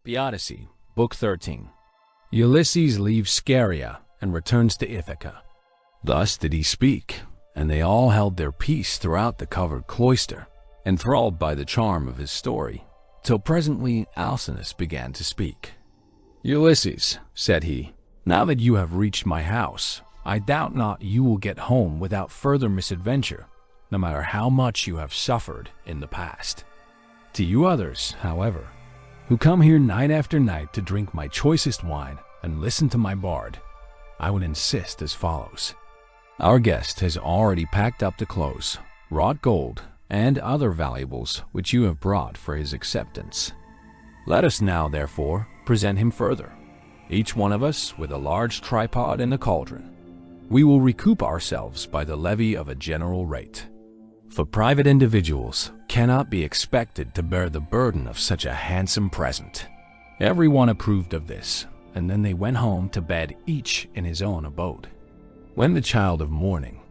The Odyssey, Book 13. Ulysses leaves Scheria and returns to Ithaca. Thus did he speak, and they all held their peace throughout the covered cloister, enthralled by the charm of his story, till presently Alcinous began to speak. "Ulysses," said he, "now that you have reached my house, I doubt not you will get home without further misadventure, no matter how much you have suffered in the past. To you others, however, who come here night after night to drink my choicest wine and listen to my bard, I would insist as follows. Our guest has already packed up the clothes, wrought gold, and other valuables which you have brought for his acceptance. Let us now, therefore, present him further, each one of us with a large tripod and a cauldron. We will recoup ourselves by the levy of a general rate. For private individuals cannot be expected to bear the burden of such a handsome present." Everyone approved of this, and then they went home to bed, each in his own abode. When the child of morning,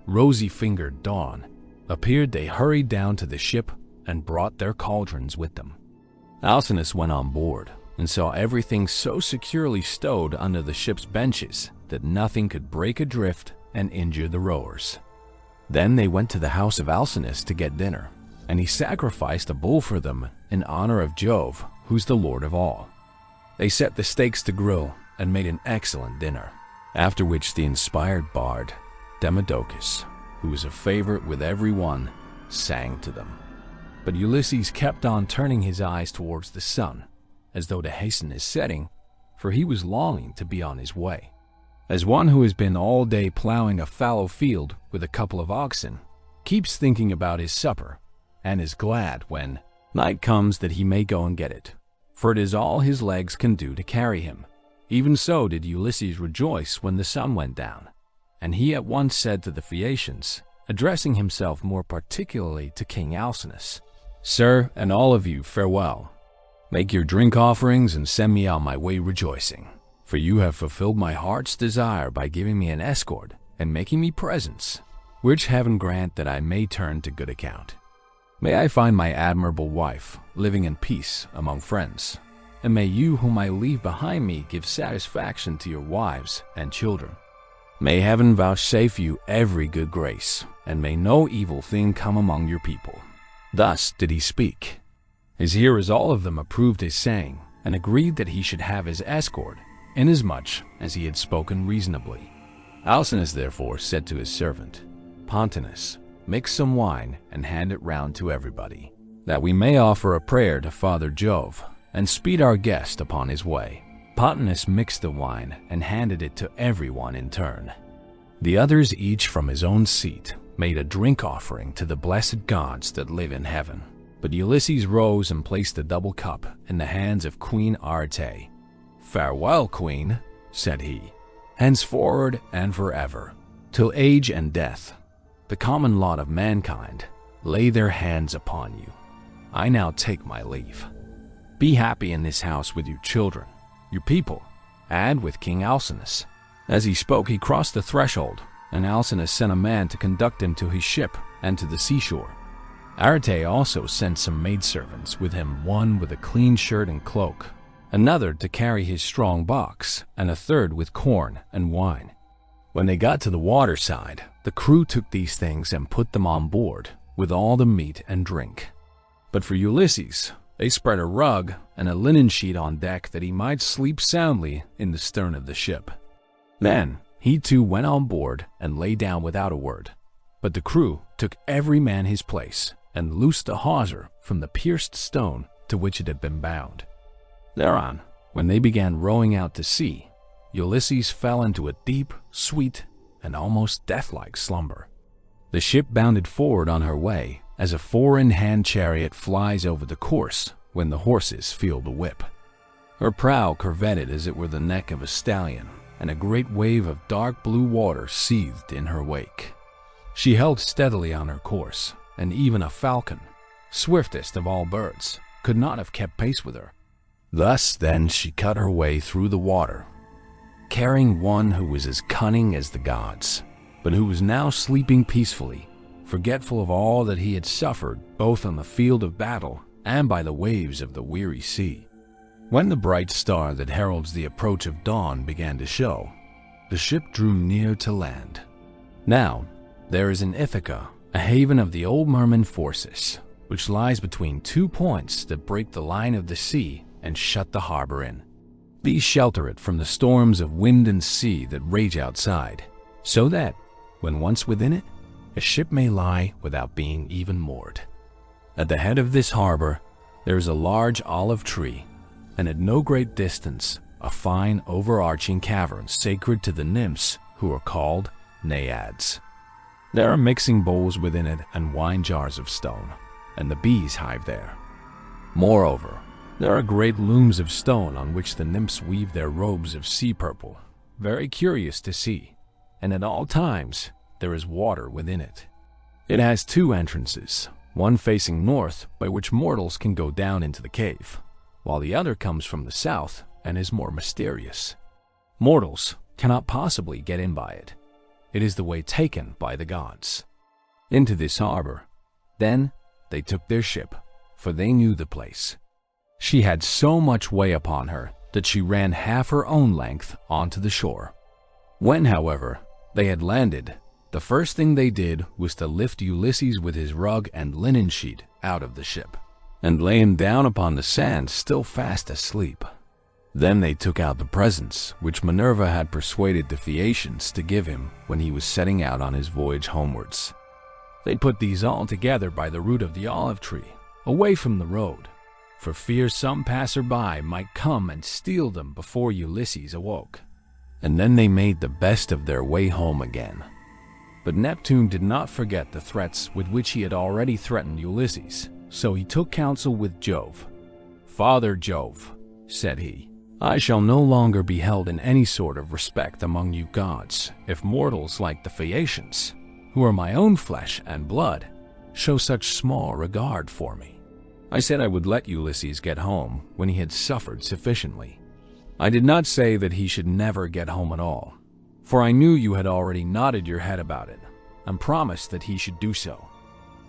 rosy-fingered dawn, appeared, they hurried down to the ship and brought their cauldrons with them. Alcinous went on board and saw everything so securely stowed under the ship's benches that nothing could break adrift and injure the rowers. Then they went to the house of Alcinous to get dinner, and he sacrificed a bull for them in honor of Jove, who's the lord of all. They set the steaks to grill and made an excellent dinner, after which the inspired bard, Demodocus, who was a favorite with everyone, sang to them. But Ulysses kept on turning his eyes towards the sun, as though to hasten his setting, for he was longing to be on his way. As one who has been all day plowing a fallow field with a couple of oxen keeps thinking about his supper, and is glad when night comes that he may go and get it, for it is all his legs can do to carry him. Even so did Ulysses rejoice when the sun went down, and he at once said to the Phaeacians, addressing himself more particularly to King Alcinous, "Sir, and all of you, farewell. Make your drink offerings and send me on my way rejoicing. For you have fulfilled my heart's desire by giving me an escort and making me presents, which heaven grant that I may turn to good account. May I find my admirable wife living in peace among friends, and may you whom I leave behind me give satisfaction to your wives and children. May heaven vouchsafe you every good grace, and may no evil thing come among your people." Thus did he speak. His hearers all of them approved his saying, and agreed that he should have his escort, inasmuch as he had spoken reasonably. Alcinous therefore said to his servant, "Pontonous, mix some wine and hand it round to everybody, that we may offer a prayer to Father Jove and speed our guest upon his way." Pontonous mixed the wine and handed it to everyone in turn. The others, each from his own seat, made a drink offering to the blessed gods that live in heaven. But Ulysses rose and placed the double cup in the hands of Queen Arete. "Farewell, Queen," said he, "henceforward and forever, till age and death, the common lot of mankind, lay their hands upon you. I now take my leave. Be happy in this house with your children, your people, and with King Alcinous." As he spoke, he crossed the threshold, and Alcinous sent a man to conduct him to his ship and to the seashore. Arete also sent some maidservants with him, one with a clean shirt and cloak, another to carry his strong box, and a third with corn and wine. When they got to the waterside, the crew took these things and put them on board, with all the meat and drink. But for Ulysses, they spread a rug and a linen sheet on deck that he might sleep soundly in the stern of the ship. Then he too went on board and lay down without a word. But the crew took every man his place and loosed the hawser from the pierced stone to which it had been bound. Thereon, when they began rowing out to sea, Ulysses fell into a deep, sweet, and almost death-like slumber. The ship bounded forward on her way as a four-in-hand chariot flies over the course when the horses feel the whip. Her prow curvetted as it were the neck of a stallion, and a great wave of dark blue water seethed in her wake. She held steadily on her course, and even a falcon, swiftest of all birds, could not have kept pace with her. Thus then she cut her way through the water, carrying one who was as cunning as the gods, but who was now sleeping peacefully, forgetful of all that he had suffered both on the field of battle and by the waves of the weary sea. When the bright star that heralds the approach of dawn began to show, the ship drew near to land. Now, there is in Ithaca a haven of the old merman forces, which lies between 2 points that break the line of the sea and shut the harbor in. These shelter it from the storms of wind and sea that rage outside, so that, when once within it, a ship may lie without being even moored. At the head of this harbor, there is a large olive tree, and at no great distance, a fine overarching cavern sacred to the nymphs who are called naiads. There are mixing bowls within it and wine jars of stone, and the bees hive there. Moreover, there are great looms of stone on which the nymphs weave their robes of sea purple, very curious to see, and at all times there is water within it. It has 2 entrances, one facing north by which mortals can go down into the cave, while the other comes from the south and is more mysterious. Mortals cannot possibly get in by it. It is the way taken by the gods. Into this harbor, then, they took their ship, for they knew the place. She had so much way upon her that she ran half her own length onto the shore. When, however, they had landed, the first thing they did was to lift Ulysses with his rug and linen sheet out of the ship, and lay him down upon the sand still fast asleep. Then they took out the presents which Minerva had persuaded the Phaeacians to give him when he was setting out on his voyage homewards. They put these all together by the root of the olive tree, away from the road, for fear some passer-by might come and steal them before Ulysses awoke. And then they made the best of their way home again. But Neptune did not forget the threats with which he had already threatened Ulysses, so he took counsel with Jove. "Father Jove," said he, "I shall no longer be held in any sort of respect among you gods if mortals like the Phaeacians, who are my own flesh and blood, show such small regard for me." I said I would let Ulysses get home when he had suffered sufficiently. I did not say that he should never get home at all, for I knew you had already nodded your head about it and promised that he should do so.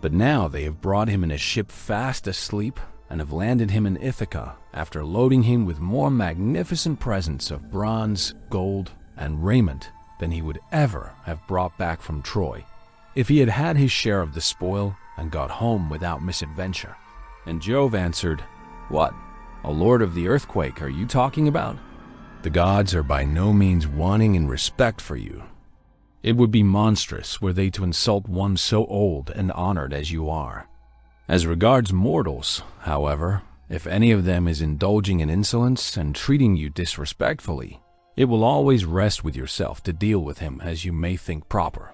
But now they have brought him in a ship fast asleep and have landed him in Ithaca after loading him with more magnificent presents of bronze, gold, and raiment than he would ever have brought back from Troy if he had had his share of the spoil and got home without misadventure. And Jove answered, "What, a lord of the earthquake are you talking about? The gods are by no means wanting in respect for you. It would be monstrous were they to insult one so old and honored as you are. As regards mortals, however, if any of them is indulging in insolence and treating you disrespectfully, it will always rest with yourself to deal with him as you may think proper.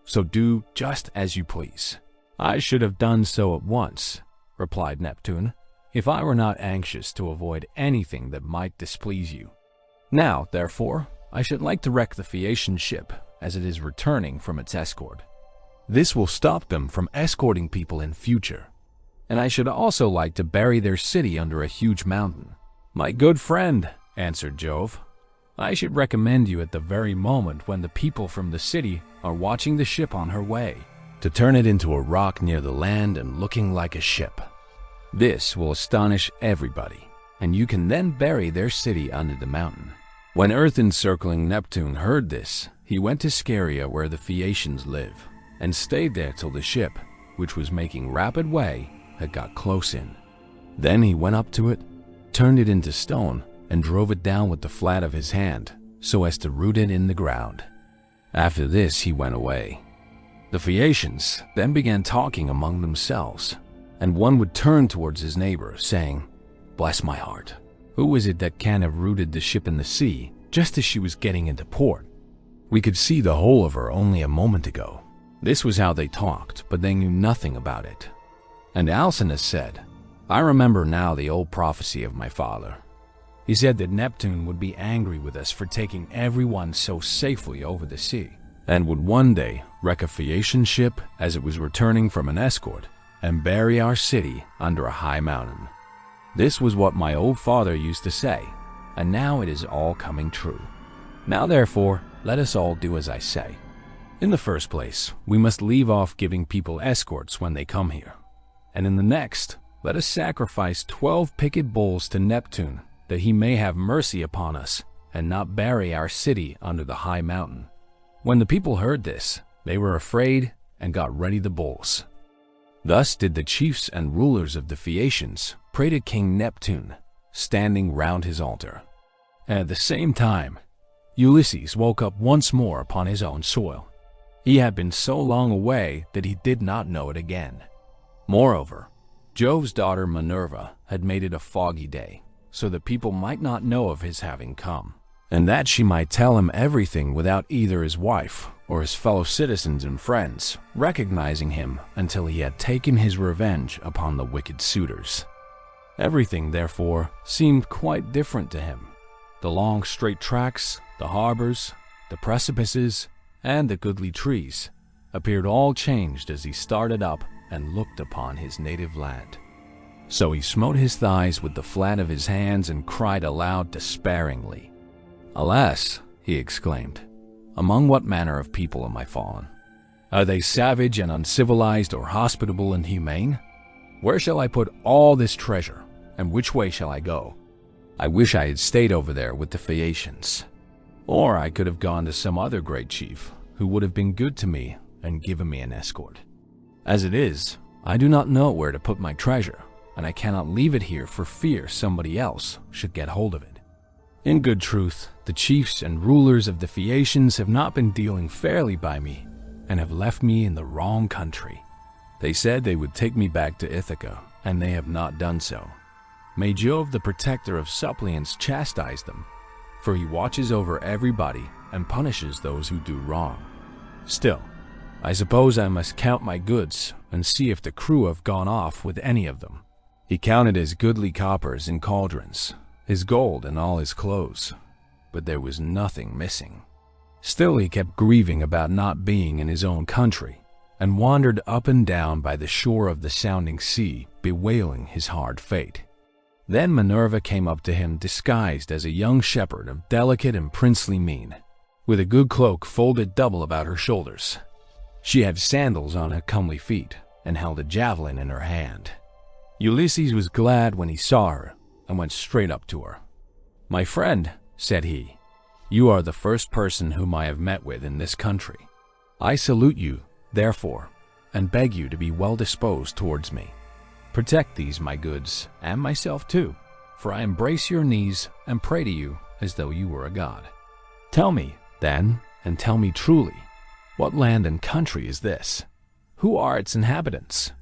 So do just as you please." "I should have done so at once," replied Neptune, "if I were not anxious to avoid anything that might displease you. Now, therefore, I should like to wreck the Phaeacian ship as it is returning from its escort. This will stop them from escorting people in future. And I should also like to bury their city under a huge mountain." "My good friend," answered Jove, "I should recommend you at the very moment when the people from the city are watching the ship on her way, to turn it into a rock near the land and looking like a ship. This will astonish everybody, and you can then bury their city under the mountain." When earth-encircling Neptune heard this, he went to Scheria where the Phaeacians live, and stayed there till the ship, which was making rapid way, had got close in. Then he went up to it, turned it into stone, and drove it down with the flat of his hand, so as to root it in the ground. After this he went away. The Phaeacians then began talking among themselves, and one would turn towards his neighbor, saying, "Bless my heart, who is it that can have rooted the ship in the sea just as she was getting into port? We could see the whole of her only a moment ago." This was how they talked, but they knew nothing about it. And Alcinous said, "I remember now the old prophecy of my father. He said that Neptune would be angry with us for taking everyone so safely over the sea, and would one day wreck a Phaeacian ship as it was returning from an escort, and bury our city under a high mountain. This was what my old father used to say, and now it is all coming true. Now therefore, let us all do as I say. In the first place, we must leave off giving people escorts when they come here. And in the next, let us sacrifice 12 picked bulls to Neptune that he may have mercy upon us and not bury our city under the high mountain." When the people heard this, they were afraid and got ready the bulls. Thus did the chiefs and rulers of the Phaeacians pray to King Neptune, standing round his altar. And at the same time, Ulysses woke up once more upon his own soil. He had been so long away that he did not know it again. Moreover, Jove's daughter Minerva had made it a foggy day, so that people might not know of his having come, and that she might tell him everything without either his wife or his fellow citizens and friends recognizing him until he had taken his revenge upon the wicked suitors. Everything, therefore, seemed quite different to him. The long straight tracks, the harbors, the precipices, and the goodly trees appeared all changed as he started up and looked upon his native land. So he smote his thighs with the flat of his hands and cried aloud despairingly. "Alas," he exclaimed, "among what manner of people am I fallen? Are they savage and uncivilized, or hospitable and humane? Where shall I put all this treasure, and which way shall I go? I wish I had stayed over there with the Phaeacians. Or I could have gone to some other great chief who would have been good to me and given me an escort. As it is, I do not know where to put my treasure, and I cannot leave it here for fear somebody else should get hold of it. In good truth, the chiefs and rulers of the Phaeacians have not been dealing fairly by me, and have left me in the wrong country. They said they would take me back to Ithaca, and they have not done so. May Jove, the protector of suppliants, chastise them, for he watches over everybody and punishes those who do wrong. Still, I suppose I must count my goods and see if the crew have gone off with any of them." He counted his goodly coppers in cauldrons, his gold and all his clothes, but there was nothing missing. Still he kept grieving about not being in his own country, and wandered up and down by the shore of the sounding sea, bewailing his hard fate. Then Minerva came up to him disguised as a young shepherd of delicate and princely mien, with a good cloak folded double about her shoulders. She had sandals on her comely feet, and held a javelin in her hand. Ulysses was glad when he saw her, and went straight up to her. "My friend," said he, "you are the first person whom I have met with in this country. I salute you, therefore, and beg you to be well disposed towards me. Protect these my goods, and myself too, for I embrace your knees and pray to you as though you were a god. Tell me, then, and tell me truly, what land and country is this? Who are its inhabitants?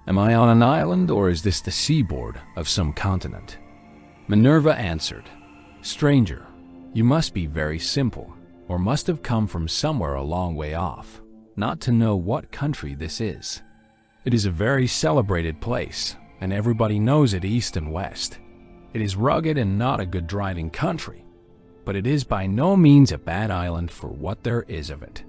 Am I on an island, or is this the seaboard of some continent?" Minerva answered, "Stranger, you must be very simple, or must have come from somewhere a long way off, not to know what country this is. It is a very celebrated place, and everybody knows it east and west. It is rugged and not a good driving country, but it is by no means a bad island for what there is of it.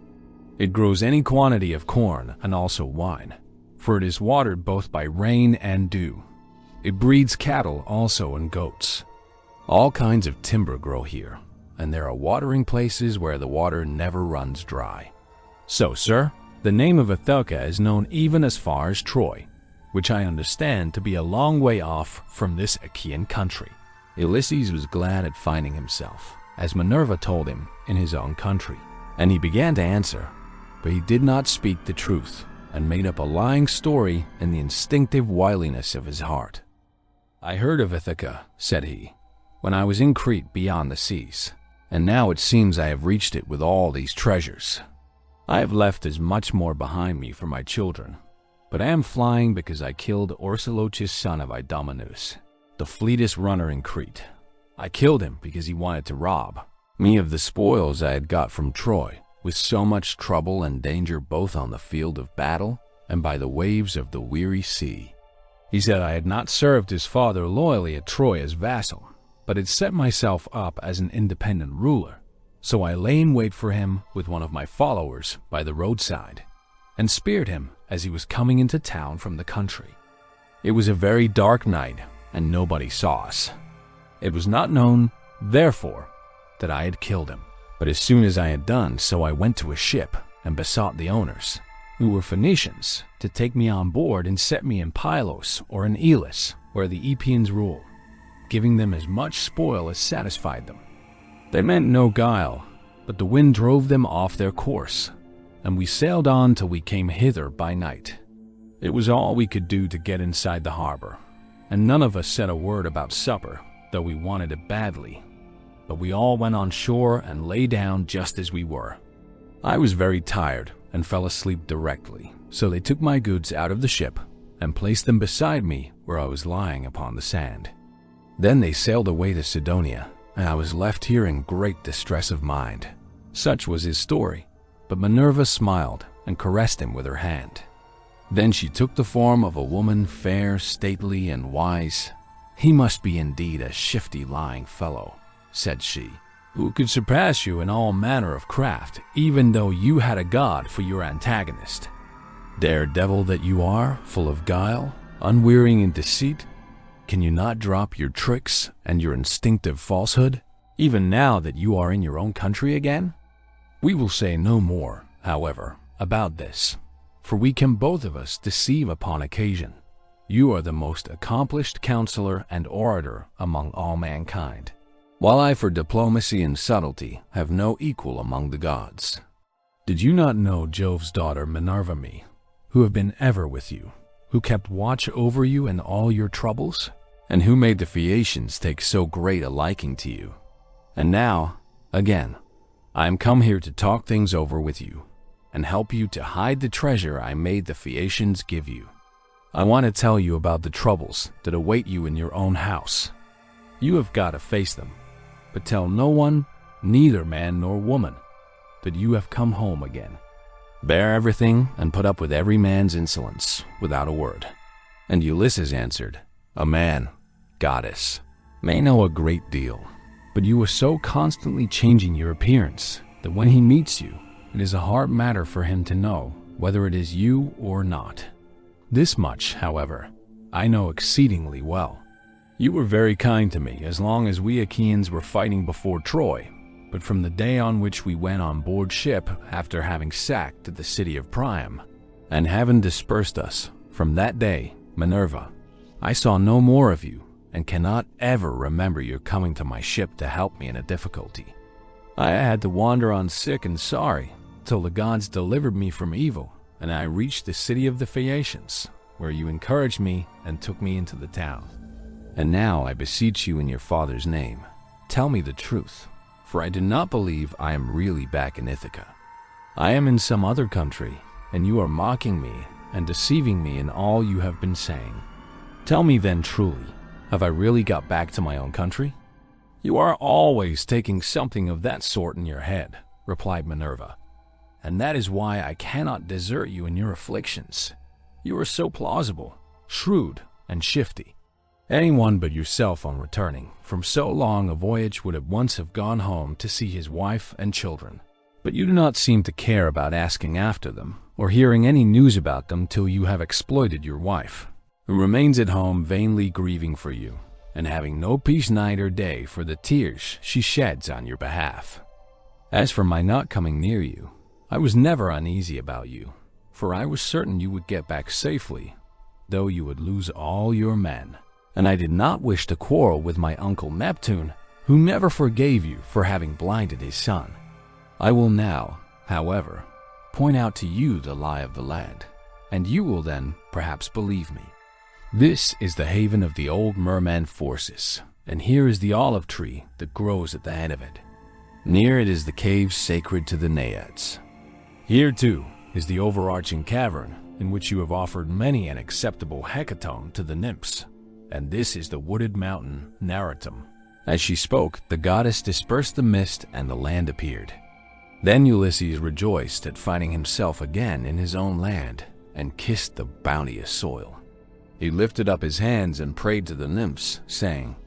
It grows any quantity of corn and also wine, for it is watered both by rain and dew. It breeds cattle also and goats. All kinds of timber grow here, and there are watering places where the water never runs dry. So, sir, the name of Ithaca is known even as far as Troy, which I understand to be a long way off from this Achaean country." Ulysses was glad at finding himself, as Minerva told him, in his own country, and he began to answer, but he did not speak the truth, and made up a lying story in the instinctive wiliness of his heart. "I heard of Ithaca," said he, "when I was in Crete beyond the seas, and now it seems I have reached it with all these treasures. I have left as much more behind me for my children, but I am flying because I killed Orsilochus, son of Idomeneus, the fleetest runner in Crete. I killed him because he wanted to rob me of the spoils I had got from Troy, with so much trouble and danger both on the field of battle and by the waves of the weary sea. He said I had not served his father loyally at Troy as vassal, but had set myself up as an independent ruler. So I lay in wait for him with one of my followers by the roadside, and speared him as he was coming into town from the country. It was a very dark night, and nobody saw us. It was not known, therefore, that I had killed him. But as soon as I had done so, I went to a ship and besought the owners, who were Phoenicians, to take me on board and set me in Pylos or in Elis, where the Epeans rule. giving them as much spoil as satisfied them. They meant no guile, but the wind drove them off their course, and we sailed on till we came hither by night. It was all we could do to get inside the harbor, and none of us said a word about supper, though we wanted it badly. But we all went on shore and lay down just as we were. I was very tired and fell asleep directly, so they took my goods out of the ship and placed them beside me where I was lying upon the sand. Then they sailed away to Sidonia, and I was left here in great distress of mind. Such was his story, but Minerva smiled and caressed him with her hand. Then she took the form of a woman fair, stately, and wise. "He must be indeed a shifty lying fellow," said she, "who could surpass you in all manner of craft, even though you had a god for your antagonist. Daredevil that you are, full of guile, unwearying in deceit, can you not drop your tricks and your instinctive falsehood, even now that you are in your own country again? We will say no more, however, about this, for we can both of us deceive upon occasion. You are the most accomplished counselor and orator among all mankind, while I for diplomacy and subtlety have no equal among the gods. Did you not know Jove's daughter Minerva me, who have been ever with you, who kept watch over you in all your troubles, and who made the Phaeacians take so great a liking to you? And now, again, I am come here to talk things over with you, and help you to hide the treasure I made the Phaeacians give you. I want to tell you about the troubles that await you in your own house. You have got to face them, but tell no one, neither man nor woman, that you have come home again. Bear everything and put up with every man's insolence without a word." And Ulysses answered, "A man, goddess, may know a great deal, but you are so constantly changing your appearance that when he meets you, it is a hard matter for him to know whether it is you or not. This much, however, I know exceedingly well. You were very kind to me as long as we Achaeans were fighting before Troy, but from the day on which we went on board ship after having sacked the city of Priam, and having dispersed us, from that day, Minerva, I saw no more of you, and cannot ever remember your coming to my ship to help me in a difficulty. I had to wander on sick and sorry, till the gods delivered me from evil, and I reached the city of the Phaeacians, where you encouraged me and took me into the town. And now I beseech you in your father's name, tell me the truth, for I do not believe I am really back in Ithaca. I am in some other country, and you are mocking me and deceiving me in all you have been saying. Tell me then truly, have I really got back to my own country?" "You are always taking something of that sort in your head," replied Minerva, "and that is why I cannot desert you in your afflictions. You are so plausible, shrewd, and shifty. Anyone but yourself on returning from so long a voyage would at once have gone home to see his wife and children. But you do not seem to care about asking after them, or hearing any news about them till you have exploited your wife, who remains at home vainly grieving for you, and having no peace night or day for the tears she sheds on your behalf. As for my not coming near you, I was never uneasy about you, for I was certain you would get back safely, though you would lose all your men. And I did not wish to quarrel with my uncle Neptune, who never forgave you for having blinded his son. I will now, however, point out to you the lie of the land, and you will then perhaps believe me. This is the haven of the old merman Phorcys, and here is the olive tree that grows at the head of it. Near it is the cave sacred to the Naiads. Here, too, is the overarching cavern in which you have offered many an acceptable hecatomb to the nymphs. And this is the wooded mountain Naratum." As she spoke, the goddess dispersed the mist and the land appeared. Then Ulysses rejoiced at finding himself again in his own land and kissed the bounteous soil. He lifted up his hands and prayed to the nymphs, saying,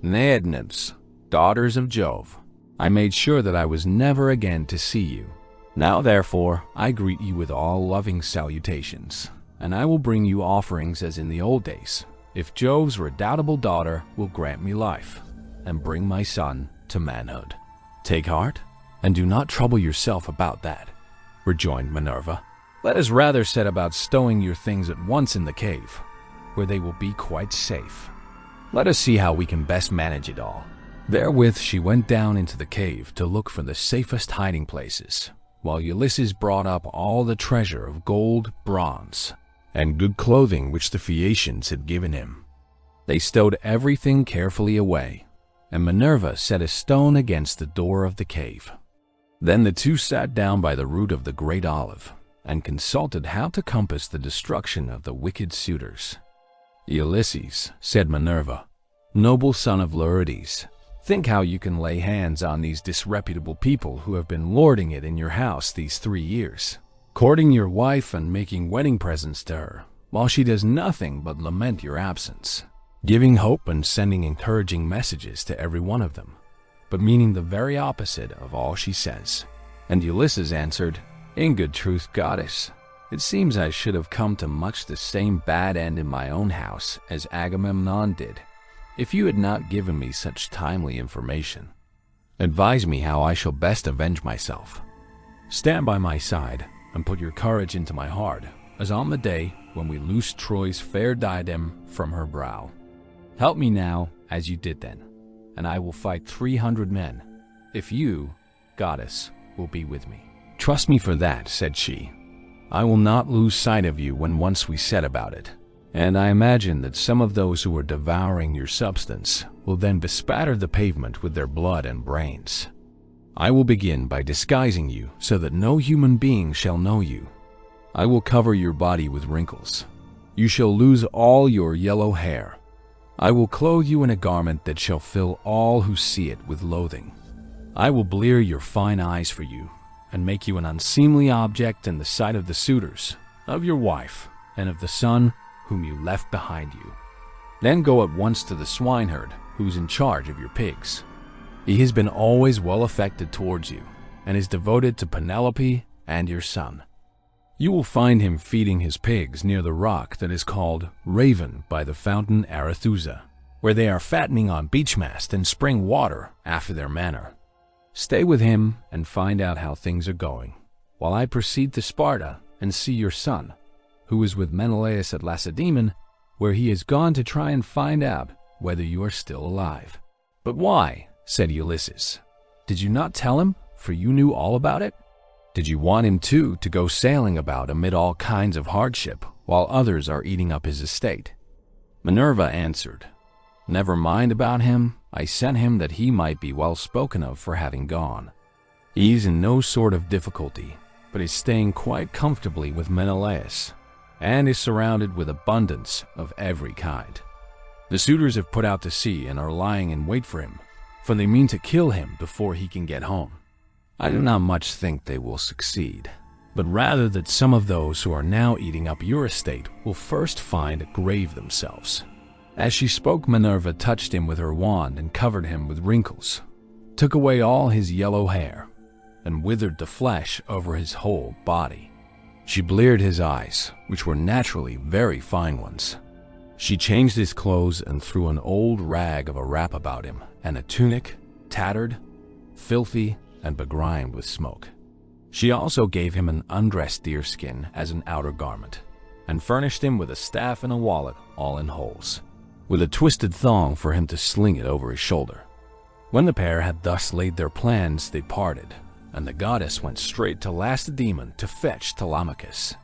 "Naiad nymphs, daughters of Jove, I made sure that I was never again to see you. Now therefore I greet you with all loving salutations, and I will bring you offerings as in the old days, if Jove's redoubtable daughter will grant me life, and bring my son to manhood." "Take heart, and do not trouble yourself about that," rejoined Minerva. "Let us rather set about stowing your things at once in the cave, where they will be quite safe. Let us see how we can best manage it all." Therewith she went down into the cave to look for the safest hiding places, while Ulysses brought up all the treasure of gold, bronze, and good clothing which the Phaeacians had given him. They stowed everything carefully away, and Minerva set a stone against the door of the cave. Then the two sat down by the root of the great olive, and consulted how to compass the destruction of the wicked suitors. "Ulysses," said Minerva, "noble son of Laertes, think how you can lay hands on these disreputable people who have been lording it in your house these 3 years, courting your wife and making wedding presents to her, while she does nothing but lament your absence, giving hope and sending encouraging messages to every one of them, but meaning the very opposite of all she says." And Ulysses answered, "In good truth, goddess, it seems I should have come to much the same bad end in my own house as Agamemnon did, if you had not given me such timely information. Advise me how I shall best avenge myself. Stand by my side and put your courage into my heart, as on the day when we loosed Troy's fair diadem from her brow. Help me now as you did then, and I will fight 300 men, if you, goddess, will be with me." "Trust me for that," said she. "I will not lose sight of you when once we set about it. And I imagine that some of those who are devouring your substance will then bespatter the pavement with their blood and brains. I will begin by disguising you so that no human being shall know you. I will cover your body with wrinkles. You shall lose all your yellow hair. I will clothe you in a garment that shall fill all who see it with loathing. I will blear your fine eyes for you and make you an unseemly object in the sight of the suitors, of your wife, and of the son whom you left behind you. Then go at once to the swineherd who's in charge of your pigs. He has been always well affected towards you and is devoted to Penelope and your son. You will find him feeding his pigs near the rock that is called Raven by the fountain Arethusa, where they are fattening on beech mast and spring water after their manner. Stay with him and find out how things are going, while I proceed to Sparta and see your son, who is with Menelaus at Lacedaemon, where he has gone to try and find out whether you are still alive." "But why?" said Ulysses. "Did you not tell him, for you knew all about it? Did you want him too to go sailing about amid all kinds of hardship, while others are eating up his estate?" Minerva answered, "Never mind about him. I sent him that he might be well spoken of for having gone. He is in no sort of difficulty, but is staying quite comfortably with Menelaus, and is surrounded with abundance of every kind. The suitors have put out to sea and are lying in wait for him, for they mean to kill him before he can get home. I do not much think they will succeed, but rather that some of those who are now eating up your estate will first find a grave themselves." As she spoke, Minerva touched him with her wand and covered him with wrinkles, took away all his yellow hair, and withered the flesh over his whole body. She bleared his eyes, which were naturally very fine ones. She changed his clothes and threw an old rag of a wrap about him, and a tunic, tattered, filthy, and begrimed with smoke. She also gave him an undressed deerskin as an outer garment, and furnished him with a staff and a wallet all in holes, with a twisted thong for him to sling it over his shoulder. When the pair had thus laid their plans, they parted, and the goddess went straight to Lacedaemon to fetch Telemachus.